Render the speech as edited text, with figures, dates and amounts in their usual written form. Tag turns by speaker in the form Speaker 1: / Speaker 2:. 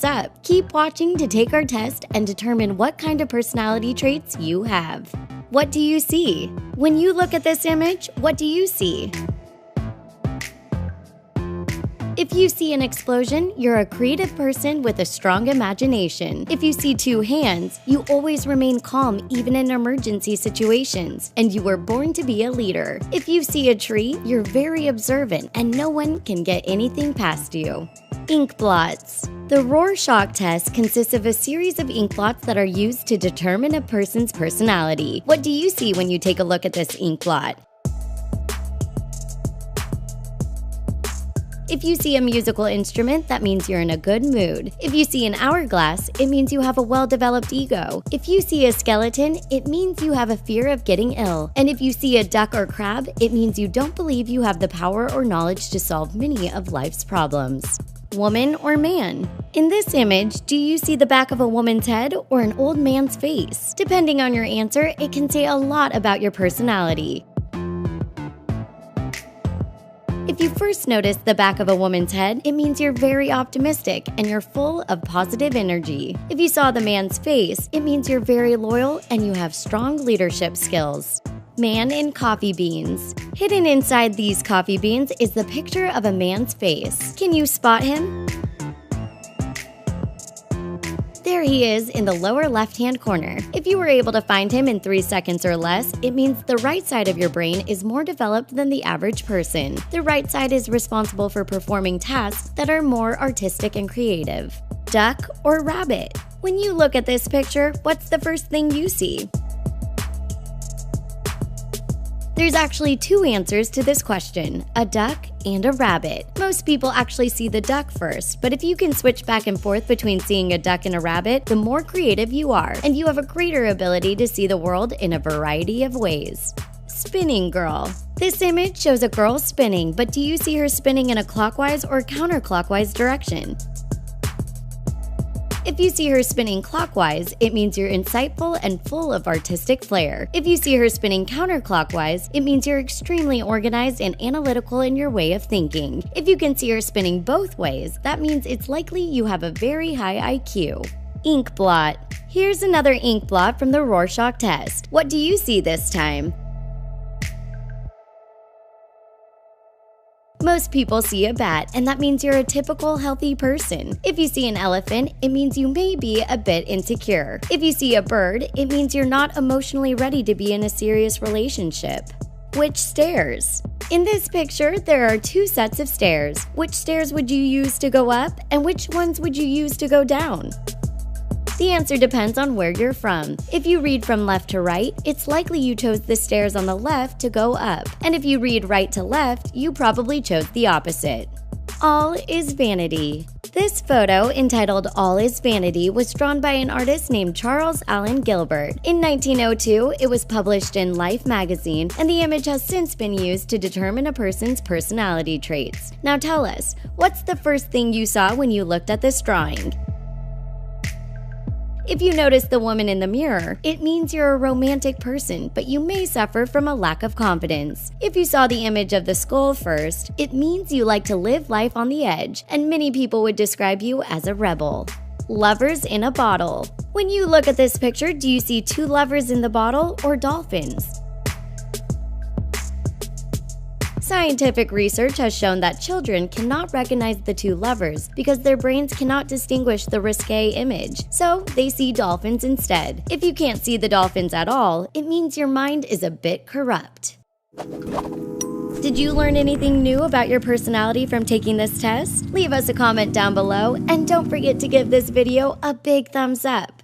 Speaker 1: up. Keep watching to take our test and determine what kind of personality traits you have. What do you see? When you look at this image, what do you see? If you see an explosion, you're a creative person with a strong imagination. If you see two hands, you always remain calm even in emergency situations, and you were born to be a leader. If you see a tree, you're very observant and no one can get anything past you. Ink blots. The Rorschach test consists of a series of ink blots that are used to determine a person's personality. What do you see when you take a look at this ink blot? If you see a musical instrument, that means you're in a good mood. If you see an hourglass, it means you have a well-developed ego. If you see a skeleton, it means you have a fear of getting ill. And if you see a duck or crab, it means you don't believe you have the power or knowledge to solve many of life's problems. Woman or man? In this image, do you see the back of a woman's head or an old man's face? Depending on your answer, it can say a lot about your personality. If you first notice the back of a woman's head, it means you're very optimistic and you're full of positive energy. If you saw the man's face, it means you're very loyal and you have strong leadership skills. Man in coffee beans. Hidden inside these coffee beans is the picture of a man's face. Can you spot him? There he is in the lower left-hand corner. If you were able to find him in 3 seconds or less, it means the right side of your brain is more developed than the average person. The right side is responsible for performing tasks that are more artistic and creative. Duck or rabbit? When you look at this picture, what's the first thing you see? There's actually two answers to this question, a duck and a rabbit. Most people actually see the duck first, but if you can switch back and forth between seeing a duck and a rabbit, the more creative you are, and you have a greater ability to see the world in a variety of ways. Spinning girl. This image shows a girl spinning, but do you see her spinning in a clockwise or counterclockwise direction? If you see her spinning clockwise, it means you're insightful and full of artistic flair. If you see her spinning counterclockwise, it means you're extremely organized and analytical in your way of thinking. If you can see her spinning both ways, that means it's likely you have a very high IQ. Ink blot. Here's another ink blot from the Rorschach test. What do you see this time? Most people see a bat, and that means you're a typical healthy person. If you see an elephant, it means you may be a bit insecure. If you see a bird, it means you're not emotionally ready to be in a serious relationship. Which stairs? In this picture, there are two sets of stairs. Which stairs would you use to go up, and which ones would you use to go down? The answer depends on where you're from. If you read from left to right, it's likely you chose the stairs on the left to go up. And if you read right to left, you probably chose the opposite. All is vanity. This photo, entitled All is Vanity, was drawn by an artist named Charles Allen Gilbert. In 1902, it was published in Life magazine, and the image has since been used to determine a person's personality traits. Now tell us, what's the first thing you saw when you looked at this drawing? If you notice the woman in the mirror, it means you're a romantic person, but you may suffer from a lack of confidence. If you saw the image of the skull first, it means you like to live life on the edge, and many people would describe you as a rebel. Lovers in a bottle. When you look at this picture, do you see two lovers in the bottle or dolphins? Scientific research has shown that children cannot recognize the two lovers because their brains cannot distinguish the risque image, so they see dolphins instead. If you can't see the dolphins at all, it means your mind is a bit corrupt. Did you learn anything new about your personality from taking this test? Leave us a comment down below, and don't forget to give this video a big thumbs up.